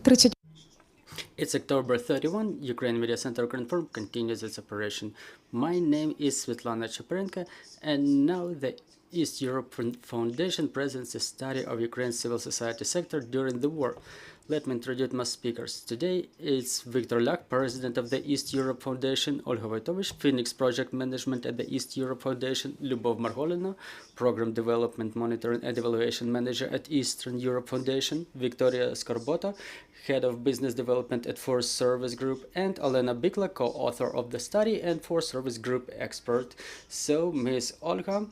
30. It's October 31. Ukraine Media Center confirmed continues its operation. My name is Svetlana Chaparenko, and now the East Europe Foundation presents a study of Ukraine's civil society sector during the war. Let me introduce my speakers. Today it's Viktor Liakh, President of the East Europe Foundation, Olha Voitovych, Phoenix Project Management at the East Europe Foundation, Liubov Margolina, Program Development Monitoring and Evaluation Manager at Eastern Europe Foundation, Victoria Skorbota, Head of Business Development at Force Service Group, and Olena Bikla, co-author of the study and Force Service Group expert. So, Ms. Olga,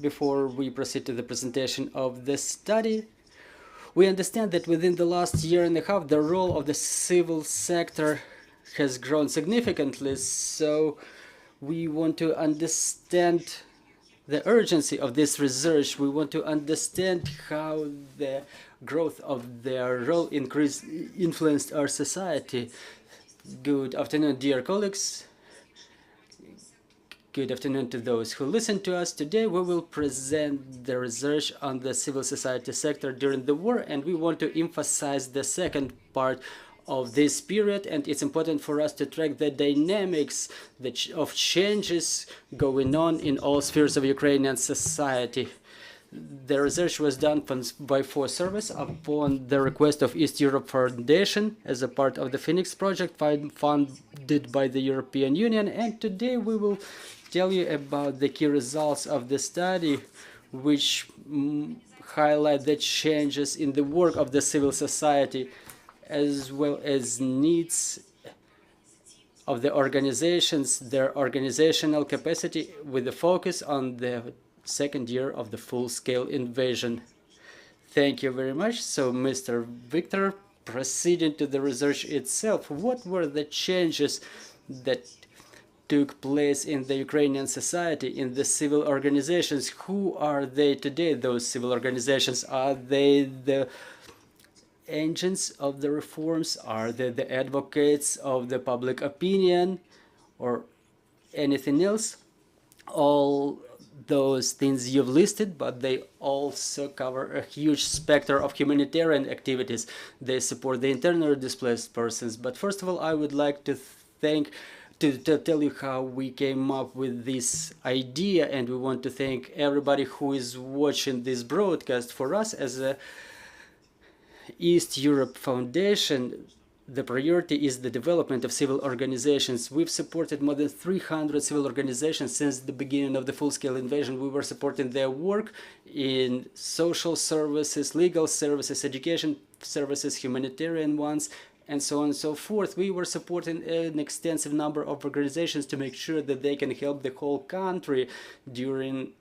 before we proceed to the presentation of the study, we understand that within the last year and a half, the role of the civil sector has grown significantly, so we want to understand the urgency of this research. We want to understand how the growth of their role influenced our society. Good afternoon, dear colleagues. Good afternoon to those who listen to us. Today we will present the research on the civil society sector during the war, and we want to emphasize the second part of this period, and it's important for us to track the dynamics of changes going on in all spheres of Ukrainian society. The research was done by Force Service upon the request of East Europe Foundation as a part of the Phoenix project funded by the European Union, and today we will tell you about the key results of the study, which highlight the changes in the work of the civil society as well as needs of the organizations, their organizational capacity, with a focus on the second year of the full-scale invasion. Thank you very much. So, Mr. Viktor, proceeding to the research itself, what were the changes that took place in the Ukrainian society, in the civil organizations? Who are they today, those civil organizations? Are they the agents of the reforms? Are they the advocates of the public opinion or anything else? All those things you've listed, but they also cover a huge spectrum of humanitarian activities. They support the internally displaced persons. But first of all, I would like to tell you how we came up with this idea, and we want to thank everybody who is watching this broadcast. For us as a East Europe Foundation, the priority is the development of civil organizations. We've supported more than 300 civil organizations since the beginning of the full-scale invasion. We were supporting their work in social services, legal services, education services, humanitarian ones, and so on and so forth. We were supporting an extensive number of organizations to make sure that they can help the whole country during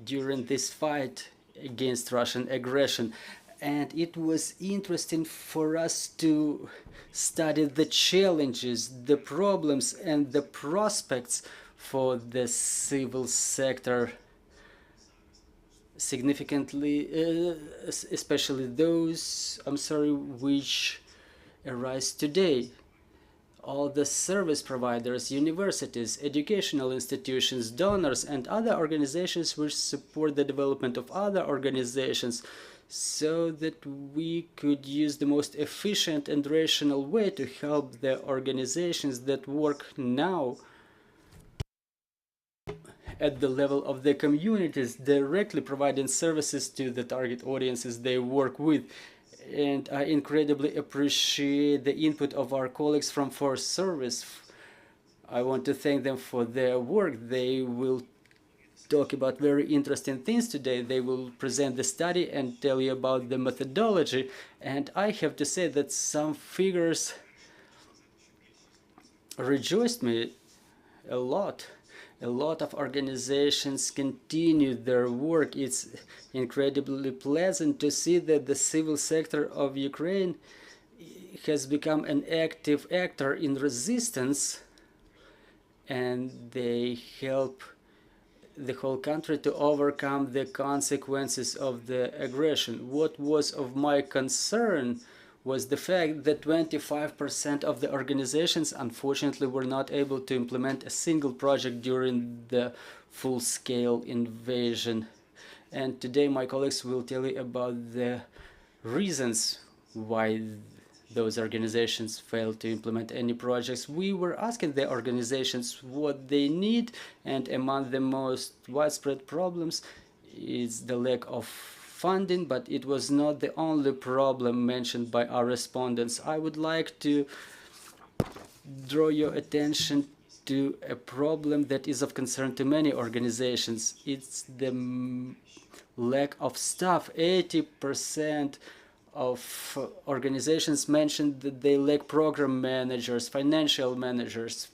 this fight against Russian aggression. And it was interesting for us to study the challenges, the problems, and the prospects for the civil sector, significantly, especially those, which arise today. All the service providers, universities, educational institutions, donors, and other organizations which support the development of other organizations, so that we could use the most efficient and rational way to help the organizations that work now at the level of the communities, directly providing services to the target audiences they work with. And I incredibly appreciate the input of our colleagues from Force Service. I want to thank them for their work. They will talk about very interesting things today. They will present the study and tell you about the methodology. And I have to say that some figures rejoiced me a lot. A lot of organizations continue their work. It's incredibly pleasant to see that the civil sector of Ukraine has become an active actor in resistance, and they help the whole country to overcome the consequences of the aggression. What was of my concern was the fact that 25% of the organizations unfortunately were not able to implement a single project during the full-scale invasion. And today my colleagues will tell you about the reasons why those organizations fail to implement any projects. We were asking the organizations what they need, and among the most widespread problems is the lack of funding, but it was not the only problem mentioned by our respondents. I would like to draw your attention to a problem that is of concern to many organizations. It's the lack of staff. 80% of organizations mentioned that they lack program managers, financial managers,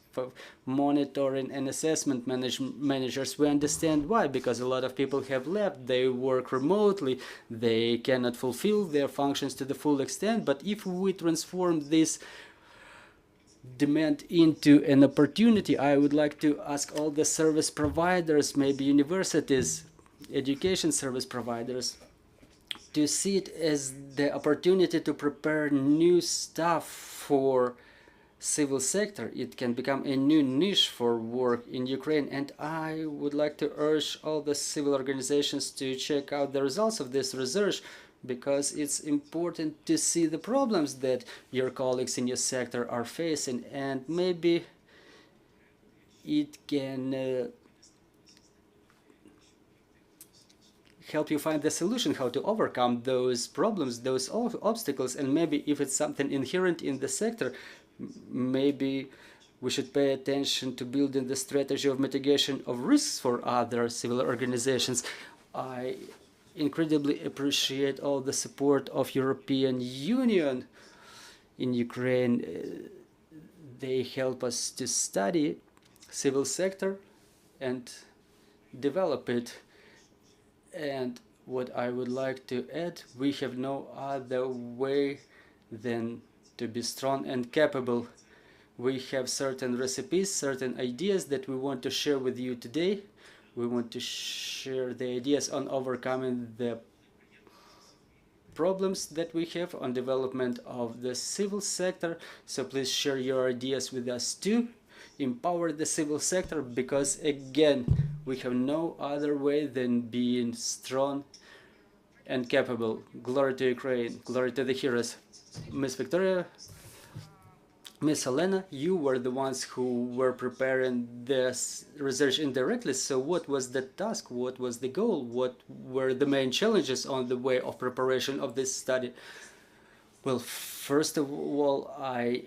monitoring and assessment managers. We understand why, because a lot of people have left, they work remotely, they cannot fulfill their functions to the full extent. But if we transform this demand into an opportunity, I would like to ask all the service providers, maybe universities, education service providers, to see it as the opportunity to prepare new staff for civil sector. It can become a new niche for work in Ukraine, and I would like to urge all the civil organizations to check out the results of this research, because it's important to see the problems that your colleagues in your sector are facing, and maybe it can help you find the solution, how to overcome those problems, those obstacles. And maybe if it's something inherent in the sector, maybe we should pay attention to building the strategy of mitigation of risks for other civil organizations. I incredibly appreciate all the support of European Union in Ukraine. They help us to study civil sector and develop it. And what I would like to add, we have no other way than to be strong and capable. We have certain recipes, certain ideas that we want to share with you today. We want to share the ideas on overcoming the problems that we have on development of the civil sector. So please share your ideas with us too. Empower the civil sector, because again, we have no other way than being strong and capable. Glory to Ukraine, glory to the heroes. Miss Victoria, Miss Olena, you were the ones who were preparing this research indirectly. So what was the task? What was the goal? What were the main challenges on the way of preparation of this study? Well, first of all, I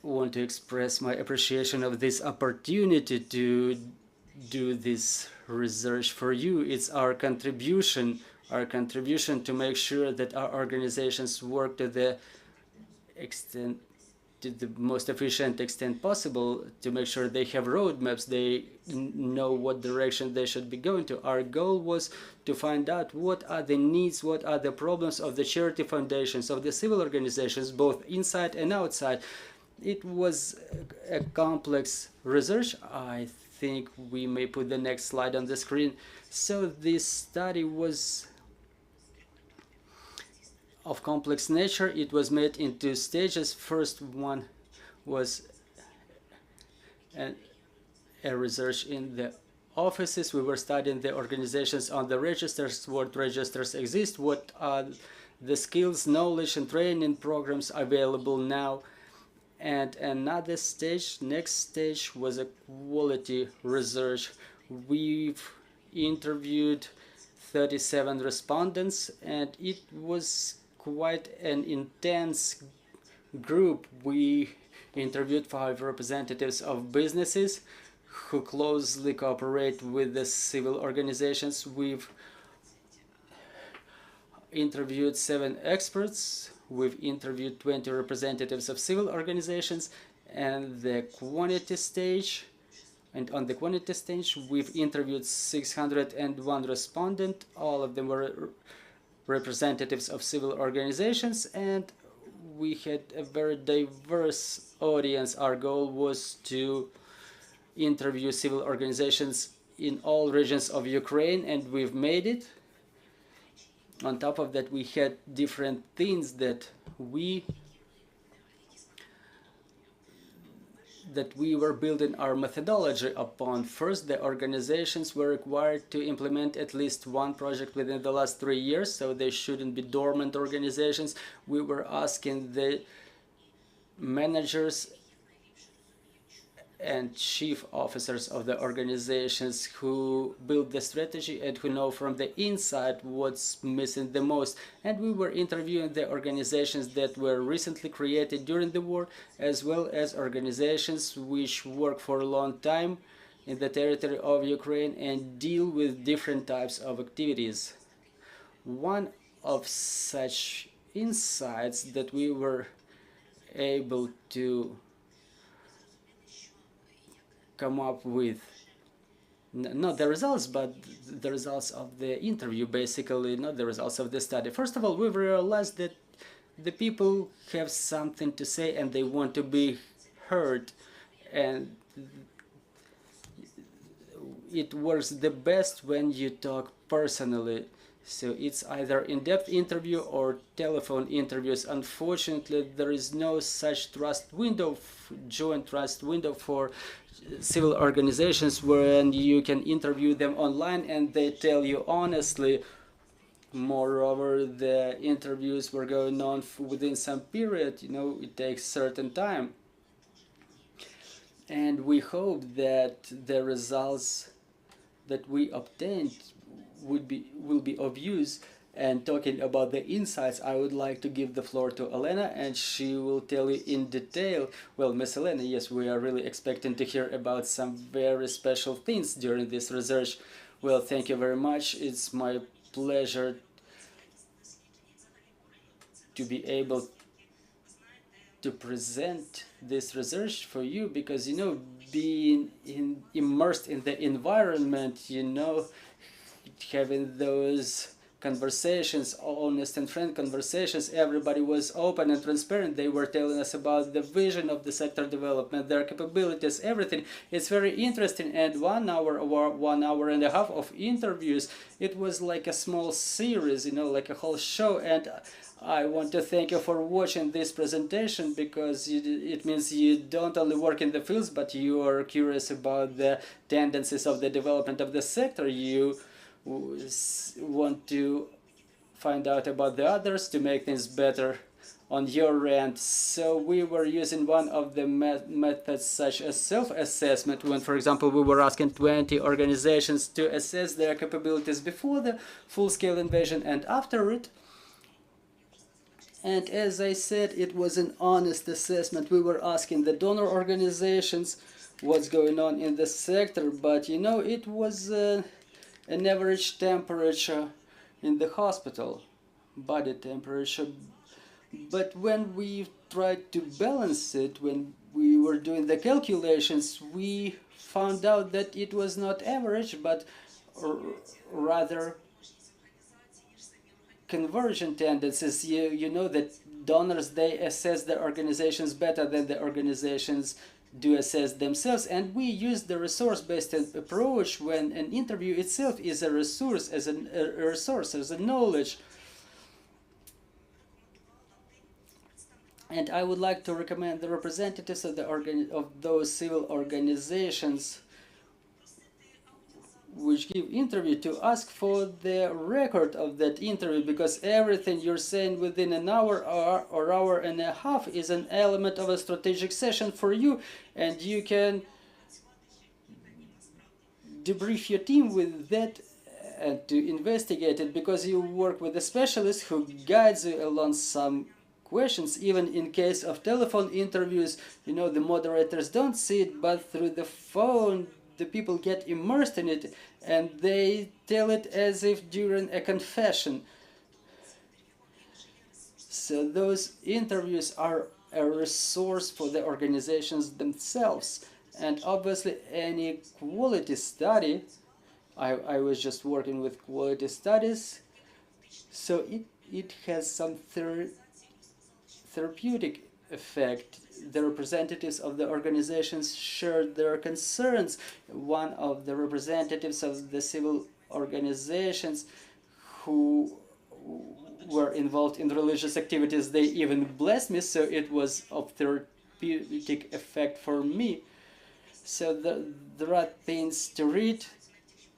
want to express my appreciation of this opportunity to do this research for you. It's our contribution to make sure that our organizations work to the extent, to the most efficient extent possible, to make sure they have roadmaps, they know what direction they should be going to. Our goal was to find out what are the needs, what are the problems of the charity foundations, of the civil organizations, both inside and outside. It was a complex research. I think we may put the next slide on the screen. So this study was of complex nature. It was made in two stages. First one was a research in the offices. We were studying the organizations on the registers, what registers exist, what are the skills, knowledge, and training programs available now. And another stage, next stage, was a quality research. We've interviewed 37 respondents, and it was quite an intense group. We interviewed 5 representatives of businesses who closely cooperate with the civil organizations. We've interviewed 7 experts. We've interviewed 20 representatives of civil organizations, and the quantity stage. And on the quantity stage, we've interviewed 601 respondents. All of them were representatives of civil organizations, and we had a very diverse audience. Our goal was to interview civil organizations in all regions of Ukraine, and we've made it. On top of that, we had different things that we that we were building our methodology upon. First, the organizations were required to implement at least one project within the last 3 years, so they shouldn't be dormant organizations. We were asking the managers and chief officers of the organizations who build the strategy and who know from the inside what's missing the most. And we were interviewing the organizations that were recently created during the war, as well as organizations which work for a long time in the territory of Ukraine and deal with different types of activities. One of such insights that we were able to come up with, not the results, but the results of the interview, basically, not the results of the study. First of all, we realized that the people have something to say and they want to be heard, and it works the best when you talk personally. So it's either in-depth interview or telephone interviews. Unfortunately, there is no such trust window, joint trust window for civil organizations when you can interview them online and they tell you honestly. Moreover, the interviews were going on within some period, it takes certain time. And we hope that the results that we obtained will be of use. And talking about the insights, I would like to give the floor to Olena, and she will tell you in detail. Well, Miss Olena, yes, we are really expecting to hear about some very special things during this research. Well, thank you very much. It's my pleasure to be able to present this research for you, because being immersed in the environment, having those conversations, honest and frank conversations, everybody was open and transparent. They were telling us about the vision of the sector development, their capabilities, everything. It's very interesting. And 1 hour or 1.5 hours of interviews, it was like a small series, like a whole show. And I want to thank you for watching this presentation, because it means you don't only work in the fields, but you are curious about the tendencies of the development of the sector. You want to find out about the others to make things better on your end. So we were using one of the methods such as self-assessment, when, for example, we were asking 20 organizations to assess their capabilities before the full-scale invasion and after it. And as I said, it was an honest assessment. We were asking the donor organizations what's going on in the sector, but it was an average temperature in the hospital, body temperature. But when we tried to balance it, when we were doing the calculations, we found out that it was not average, but rather conversion tendencies. You know that donors, they assess their organizations better than the organizations do assess themselves, and we use the resource-based approach when an interview itself is a resource, as a knowledge. And I would like to recommend the representatives of those civil organizations which give interview to ask for the record of that interview, because everything you're saying within an hour or hour and a half is an element of a strategic session for you, and you can debrief your team with that and to investigate it, because you work with a specialist who guides you along some questions. Even in case of telephone interviews, the moderators don't see it, but through the phone the people get immersed in it and they tell it as if during a confession. So those interviews are a resource for the organizations themselves. And obviously any quality study, I was just working with quality studies, so it has some therapeutic effect. The representatives of the organizations shared their concerns. One of the representatives of the civil organizations who were involved in religious activities, they even blessed me, so it was of therapeutic effect for me. So there are things to read,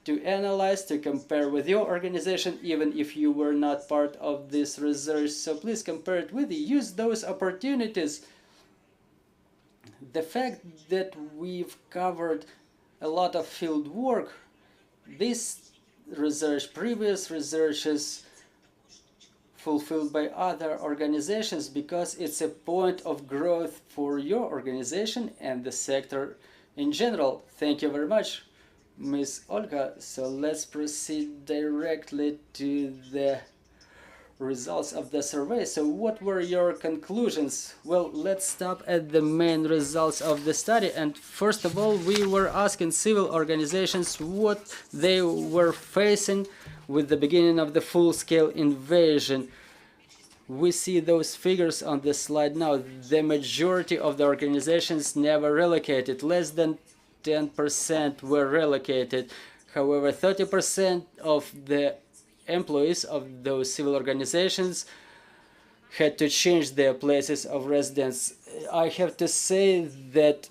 to analyze, to compare with your organization, even if you were not part of this research. So please compare it with you. Use those opportunities. The fact that we've covered a lot of field work, this research, previous researches fulfilled by other organizations, because it's a point of growth for your organization and the sector in general. Thank you very much, Ms. Olga. So let's proceed directly to the results of the survey. So what were your conclusions? Well, let's stop at the main results of the study. And first of all, we were asking civil organizations what they were facing with the beginning of the full-scale invasion. We see those figures on the slide now. The majority of the organizations never relocated. Less than 10% were relocated. However, 30% of the employees of those civil organizations had to change their places of residence. I have to say that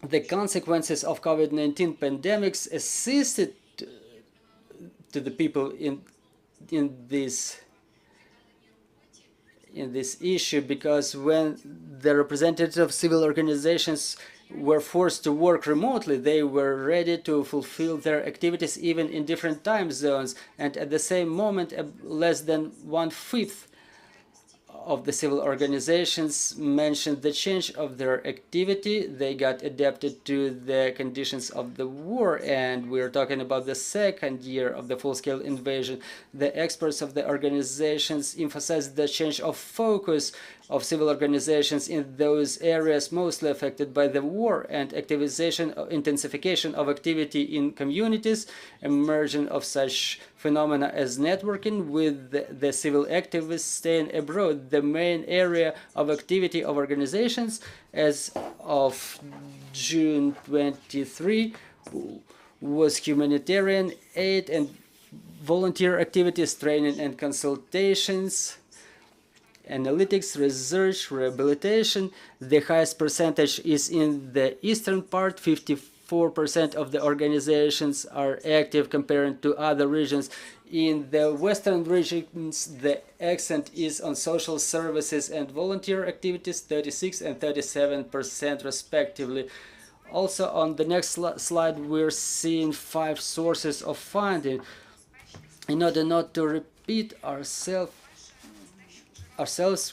the consequences of COVID-19 pandemics assisted to the people in this issue, because when the representatives of civil organizations were forced to work remotely, they were ready to fulfill their activities even in different time zones. And at the same moment, less than 1/5 of the civil organizations mentioned the change of their activity. They got adapted to the conditions of the war, and we're talking about the second year of the full-scale invasion. The experts of the organizations emphasized the change of focus of civil organizations in those areas mostly affected by the war, and intensification of activity in communities, emergence of such phenomena as networking with the civil activists staying abroad. The main area of activity of organizations as of June 23 was humanitarian aid and volunteer activities, training and consultations, analytics, research, rehabilitation. The highest percentage is in the eastern part. 54% of the organizations are active compared to other regions. In the western regions, the accent is on social services and volunteer activities, 36 and 37% respectively. Also, on the next slide, we're seeing 5 sources of funding. In order not to repeat ourselves,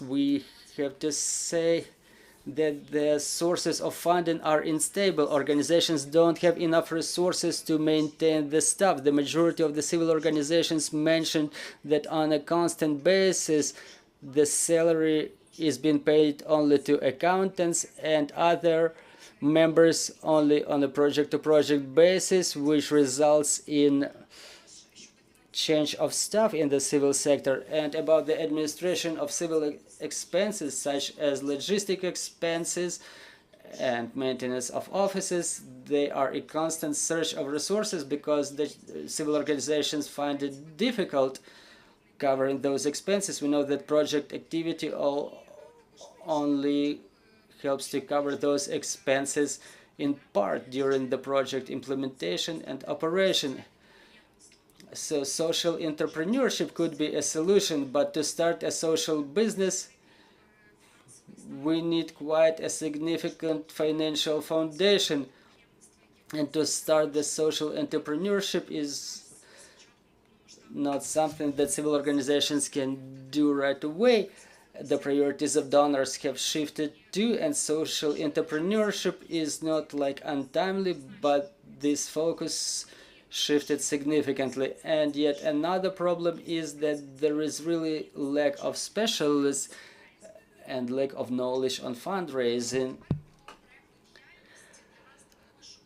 we have to say that the sources of funding are unstable. Organizations don't have enough resources to maintain the staff. The majority of the civil organizations mentioned that on a constant basis, the salary is being paid only to accountants and other members only on a project-to-project basis, which results in change of staff in the civil sector. And about the administration of civil expenses such as logistic expenses and maintenance of offices, they are a constant search of resources because the civil organizations find it difficult covering those expenses. We know that project activity only helps to cover those expenses in part during the project implementation and operation. So social entrepreneurship could be a solution, but to start a social business, we need quite a significant financial foundation. And to start the social entrepreneurship is not something that civil organizations can do right away. The priorities of donors have shifted too, and social entrepreneurship is not like untimely, but this focus shifted significantly. And yet another problem is that there is really lack of specialists and lack of knowledge on fundraising.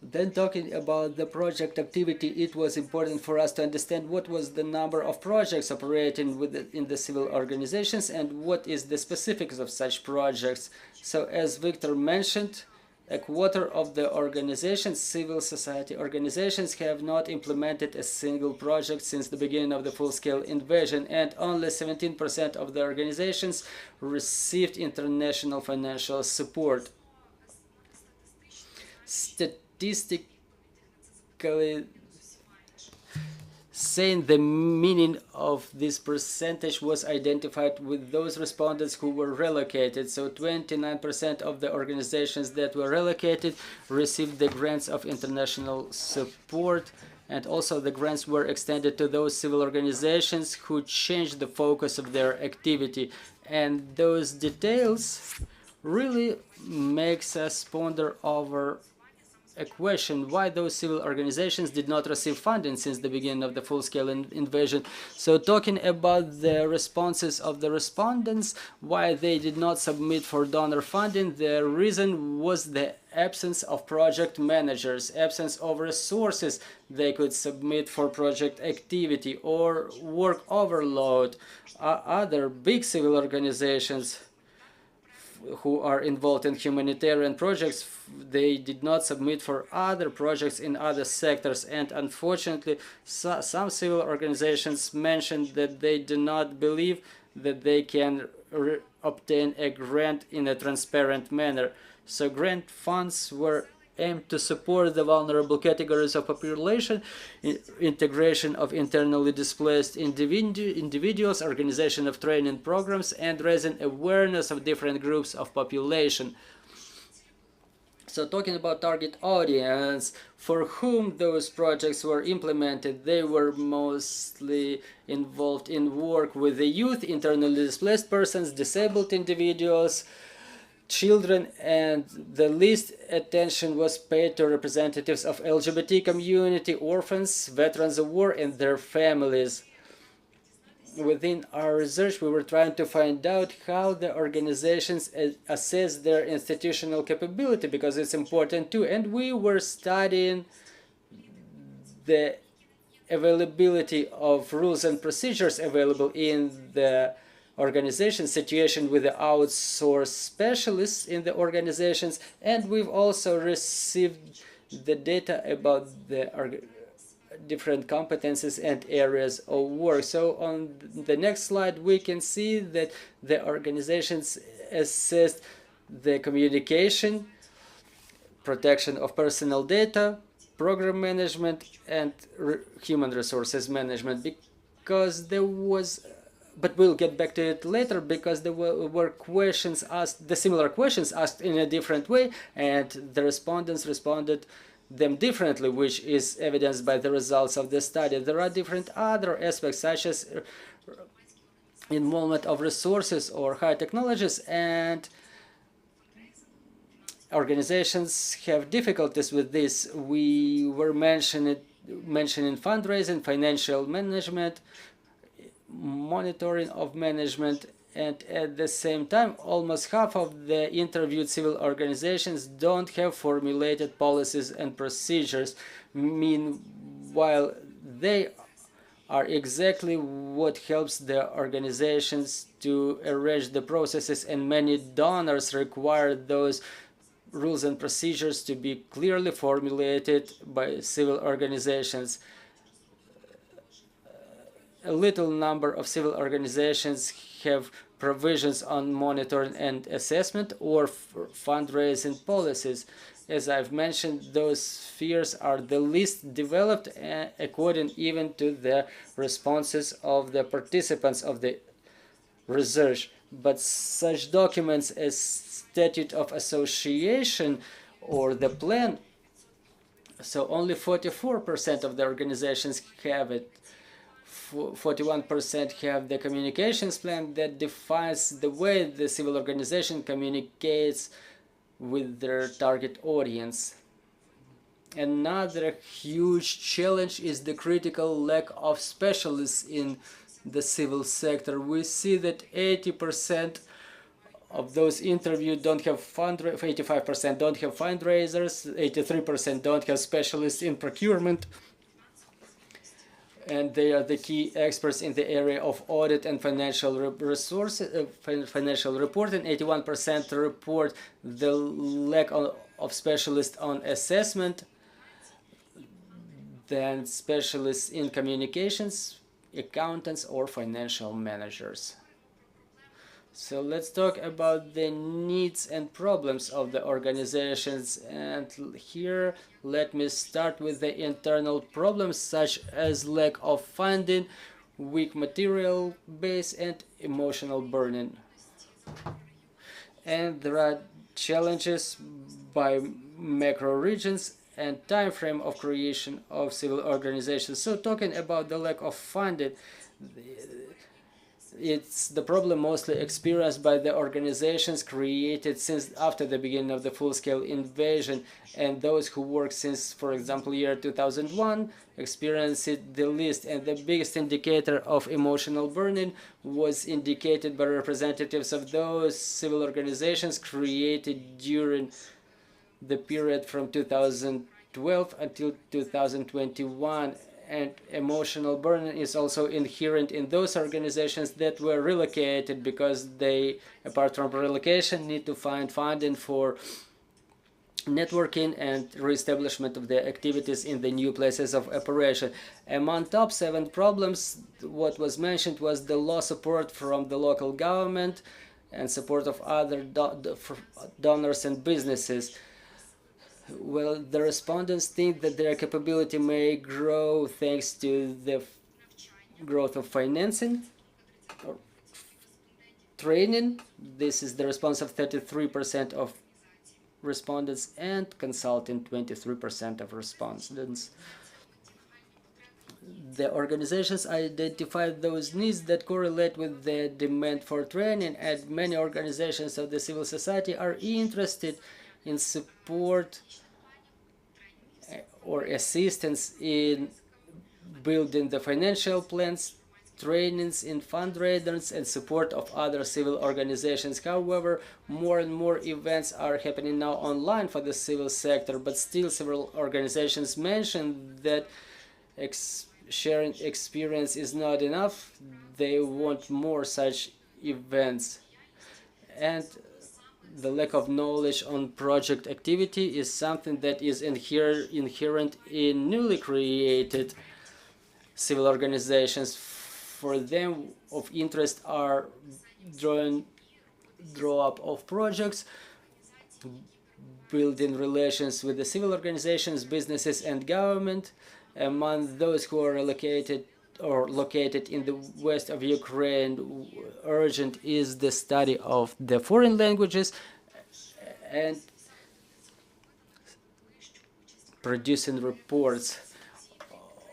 Then talking about the project activity, it was important for us to understand what was the number of projects operating in the civil organizations and what is the specifics of such projects. So as Viktor mentioned, a quarter of the organizations, civil society organizations, have not implemented a single project since the beginning of the full-scale invasion, and only 17% of the organizations received international financial support. Statistically, saying the meaning of this percentage was identified with those respondents who were relocated. So 29% of the organizations that were relocated received the grants of international support, and also the grants were extended to those civil organizations who changed the focus of their activity. And those details really makes us ponder over a question why those civil organizations did not receive funding since the beginning of the full-scale invasion. So talking about the responses of the respondents, why they did not submit for donor funding, the reason was the absence of project managers, absence of resources they could submit for project activity, or work overload. Other big civil organizations who are involved in humanitarian projects, they did not submit for other projects in other sectors, and unfortunately some civil organizations mentioned that they do not believe that they can obtain a grant in a transparent manner. So grant funds were aimed to support the vulnerable categories of population, integration of internally displaced individuals, organization of training programs, and raising awareness of different groups of population. So talking about target audience, for whom those projects were implemented, they were mostly involved in work with the youth, internally displaced persons, disabled individuals, children, and the least attention was paid to representatives of LGBT community, orphans, veterans of war, and their families. Within our research, we were trying to find out how the organizations assess their institutional capability, because it's important too, and we were studying the availability of rules and procedures available in the organization, situation with the outsourced specialists in the organizations, and we've also received the data about the different competencies and areas of work. So on the next slide we can see that the organizations assessed the communication, protection of personal data, program management, and human resources management, because there was, but we'll get back to it later, because there were questions asked, the similar questions asked in a different way, and the respondents responded them differently, which is evidenced by the results of the study. There are different other aspects, such as involvement of resources or high technologies, and organizations have difficulties with this. We were mentioning fundraising, financial management, monitoring of management, and at the same time almost half of the interviewed civil organizations don't have formulated policies and procedures. Meanwhile, they are exactly what helps the organizations to arrange the processes, and many donors require those rules and procedures to be clearly formulated by civil organizations. A little number of civil organizations have provisions on monitoring and assessment or fundraising policies. As I've mentioned, those spheres are the least developed, according even to the responses of the participants of the research. But such documents as Statute of Association or the plan, so only 44% of the organizations have it. 41% have the communications plan that defines the way the civil organization communicates with their target audience. Another huge challenge is the critical lack of specialists in the civil sector. We see that 80% of those interviewed don't have 85% don't have fundraisers, 83% don't have specialists in procurement, and they are the key experts in the area of audit and financial resources, financial reporting. 81% report the lack of specialists on assessment, then specialists in communications, accountants, or financial managers. So let's talk about the needs and problems of the organizations, and here let me start with the internal problems such as lack of funding, weak material base, and emotional burden. And there are challenges by macro regions and time frame of creation of civil organizations. So talking about the lack of funding, it's the problem mostly experienced by the organizations created since after the beginning of the full-scale invasion, and those who work since, for example, year 2001 experienced it the least. And the biggest indicator of emotional burden was indicated by representatives of those civil organizations created during the period from 2012 until 2021. And emotional burden is also inherent in those organizations that were relocated, because they, apart from relocation, need to find funding for networking and reestablishment of their activities in the new places of operation. Among top 7 problems, what was mentioned was the low support from the local government and support of other donors and businesses. Well, the respondents think that their capability may grow thanks to the growth of financing or training. This is the response of 33% of respondents, and consulting 23% of respondents. The organizations identify those needs that correlate with the demand for training, and many organizations of the civil society are interested in support or assistance in building the financial plans, trainings in fundraisers, and support of other civil organizations. However, more and more events are happening now online for the civil sector, but still several organizations mention that sharing experience is not enough. They want more such events. And the lack of knowledge on project activity is something that is inherent in newly created civil organizations. For them, of interest are draw up of projects, building relations with the civil organizations, businesses, and government. Among those who are located in the west of Ukraine, urgent is the study of the foreign languages and producing reports.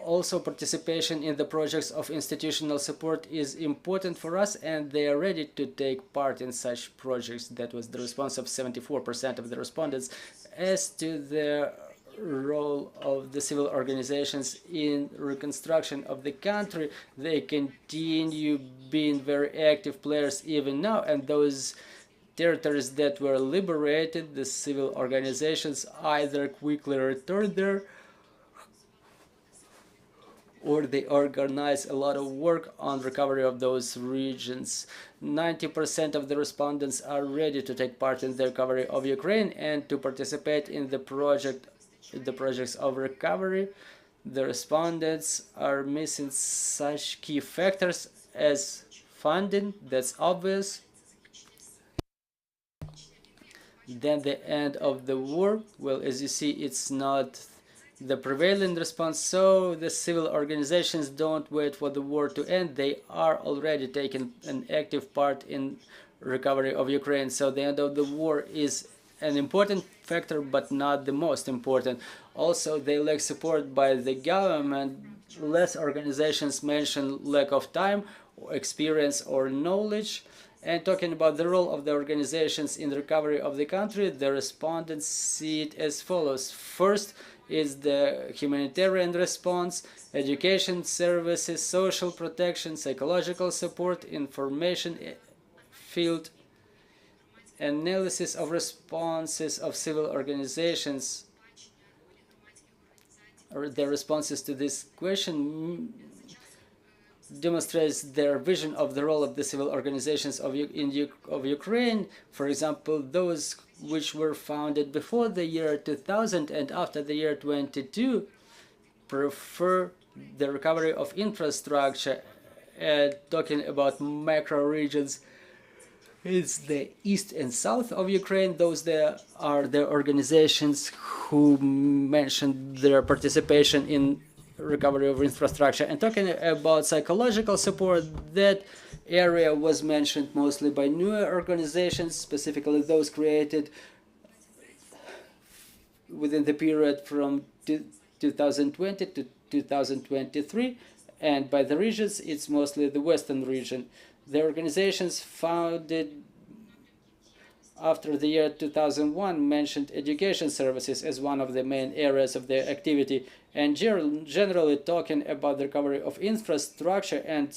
Also, participation in the projects of institutional support is important for us, and they are ready to take part in such projects. That was the response of 74% of the respondents. As to the role of the civil organizations in reconstruction of the country, they continue being very active players even now, and those territories that were liberated, the civil organizations either quickly return there or they organize a lot of work on recovery of those regions. 90% of the respondents are ready to take part in the recovery of Ukraine and to participate in the projects of recovery. The respondents are missing such key factors as funding, that's obvious. Then the end of the war, well, as you see, it's not the prevailing response, so the civil organizations don't wait for the war to end. They are already taking an active part in recovery of Ukraine. So the end of the war is an important factor, but not the most important. Also, they lack support by the government. Less organizations mention lack of time, experience, or knowledge. And talking about the role of the organizations in the recovery of the country, the respondents see it as follows. First is the humanitarian response, education services, social protection, psychological support, information field, analysis of responses of civil organizations, or the responses to this question. demonstrates their vision of the role of the civil organizations of Ukraine. For example, those which were founded before the year 2000 and after the year 22 prefer the recovery of infrastructure. Talking about macro regions, it's the east and south of Ukraine. Those there are the organizations who mentioned their participation in recovery of infrastructure. And talking about psychological support, that area was mentioned mostly by newer organizations, specifically those created within the period from 2020 to 2023, and by the regions, it's mostly the Western region. The organizations founded after the year 2001 mentioned education services as one of the main areas of their activity, and generally talking about the recovery of infrastructure. And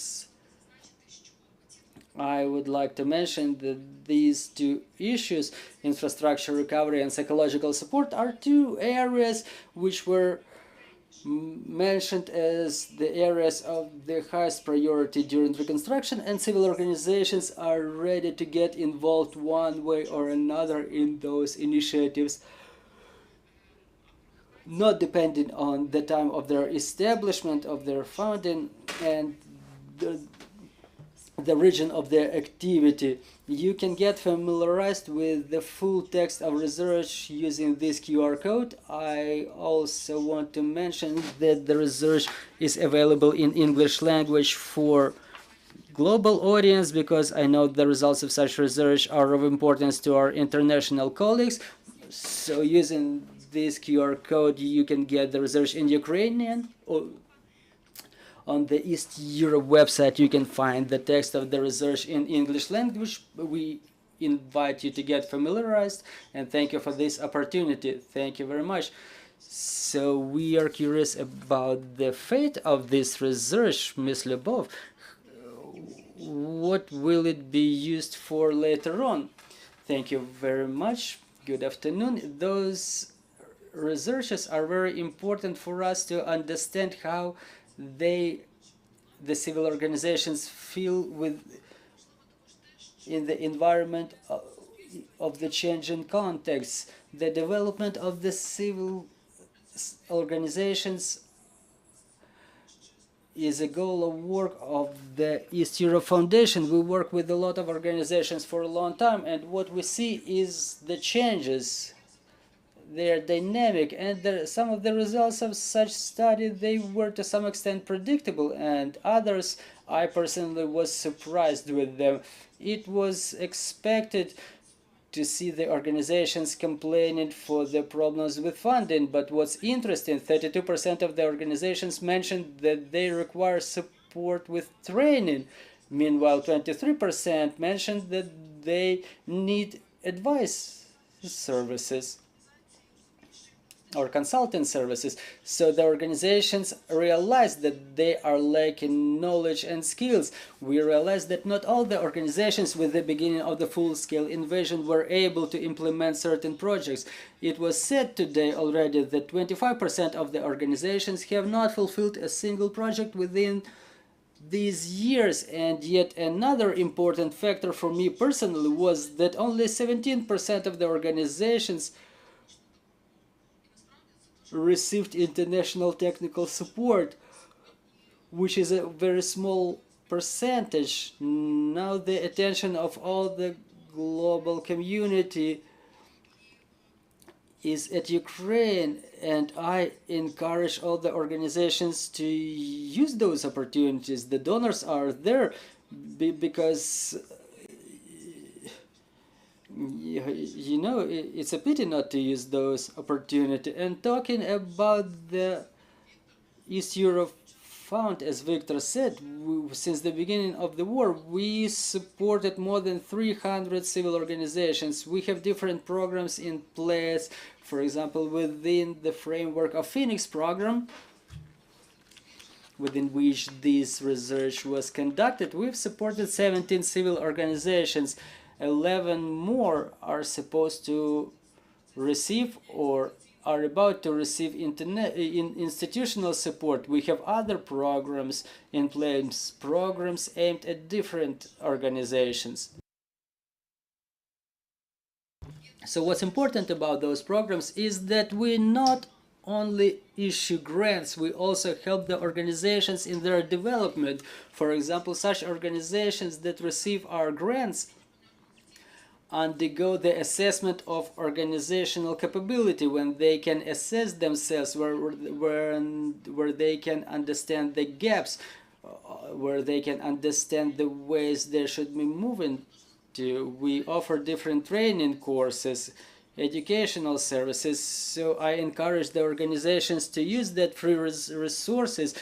I would like to mention that these two issues, infrastructure recovery and psychological support, are two areas which were mentioned as the areas of the highest priority during reconstruction, and civil organizations are ready to get involved one way or another in those initiatives, not depending on the time of their establishment, of their founding, and the region of their activity. You can get familiarized with the full text of research using this QR code. I also want to mention that the research is available in English language for global audience, because I know the results of such research are of importance to our international colleagues. So using this QR code, you can get the research in Ukrainian. On the East Europe website, you can find the text of the research in English language. We invite you to get familiarized, and thank you for this opportunity. Thank you very much. So we are curious about the fate of this research, Ms. Liubov. What will it be used for later on? Thank you very much. Good afternoon. Those researches are very important for us to understand how the civil organizations feel in the environment of the changing context. The development of the civil organizations is a goal of work of the East Europe Foundation. We work with a lot of organizations for a long time, and what we see is the changes. They're dynamic, and some of the results of such study, they were to some extent predictable, and others I personally was surprised with them. It was expected to see the organizations complaining for the problems with funding, but what's interesting, 32% of the organizations mentioned that they require support with training. Meanwhile, 23% mentioned that they need advice services or consulting services. So the organizations realize that they are lacking knowledge and skills. We realize that not all the organizations with the beginning of the full-scale invasion were able to implement certain projects. It was said today already that 25% of the organizations have not fulfilled a single project within these years, and yet another important factor for me personally was that only 17% of the organizations received international technical support, which is a very small percentage. Now the attention of all the global community is at Ukraine, and I encourage all the organizations to use those opportunities. The donors are there because you know, it's a pity not to use those opportunities. And talking about the East Europe Fund, as Viktor said, since the beginning of the war, we supported more than 300 civil organizations. We have different programs in place. For example, within the framework of Phoenix program, within which this research was conducted, we've supported 17 civil organizations. 11 more are supposed to receive or are about to receive institutional support. We have other programs in place, programs aimed at different organizations. So what's important about those programs is that we not only issue grants, we also help the organizations in their development. For example, such organizations that receive our grants undergo the assessment of organizational capability, when they can assess themselves, where they can understand the gaps, where they can understand the ways they should be moving to. We offer different training courses, educational services, so I encourage the organizations to use that free resources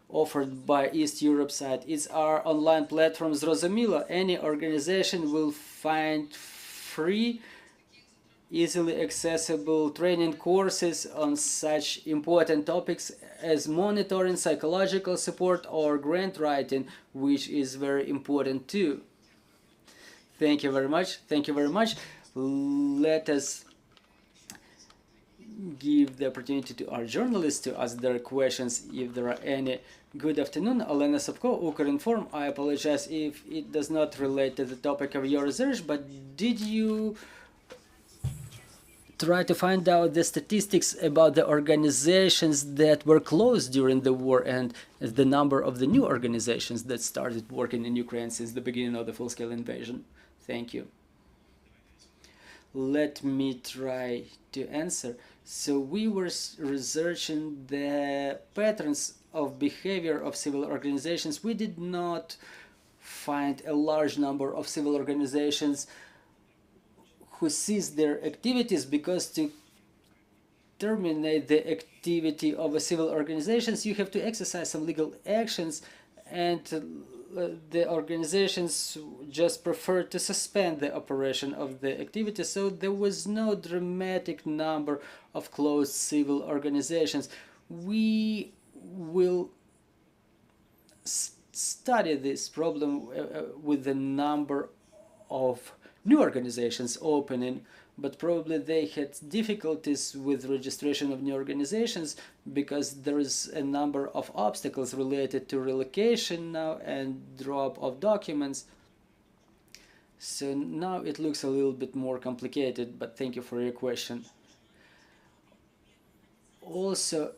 offered by East Europe side. It's our online platform Zrozumilo. Any organization will find free, easily accessible training courses on such important topics as monitoring, psychological support, or grant writing, which is very important too. Thank you very much. Thank you very much. Let us give the opportunity to our journalists to ask their questions if there are any. Good afternoon, Olena Bikla, Ukrinform. I apologize if it does not relate to the topic of your research, but did you try to find out the statistics about the organizations that were closed during the war and the number of the new organizations that started working in Ukraine since the beginning of the full-scale invasion? Thank you. Let me try to answer. So we were researching the patterns of behavior of civil organizations. We did not find a large number of civil organizations who cease their activities, because to terminate the activity of a civil organizations, you have to exercise some legal actions, and the organizations just prefer to suspend the operation of the activity. So there was no dramatic number of closed civil organizations. We will study this problem with the number of new organizations opening, but probably they had difficulties with registration of new organizations because there is a number of obstacles related to relocation now and drop of documents. So now it looks a little bit more complicated, but thank you for your question. Also,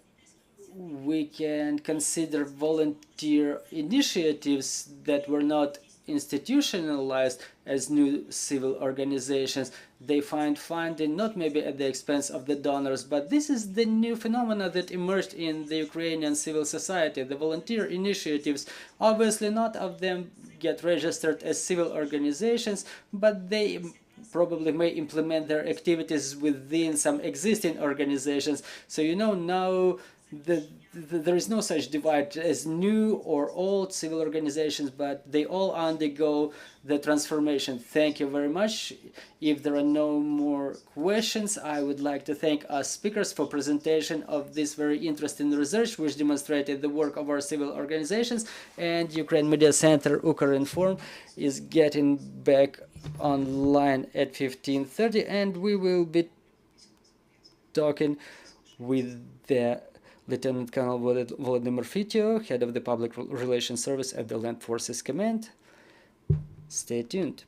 we can consider volunteer initiatives that were not institutionalized as new civil organizations. They find funding not maybe at the expense of the donors, but this is the new phenomena that emerged in the Ukrainian civil society. The volunteer initiatives, obviously not of them get registered as civil organizations, but they probably may implement their activities within some existing organizations. So you know, now there is no such divide as new or old civil organizations, but they all undergo the transformation. Thank you very much. If there are no more questions, I would like to thank our speakers for presentation of this very interesting research, which demonstrated the work of our civil organizations. And Ukraine Media Center Ukrinform is getting back online at 15:30, and we will be talking with the Lieutenant Colonel Volodymyr Fityo, head of the Public Relations Service at the Land Forces Command. Stay tuned.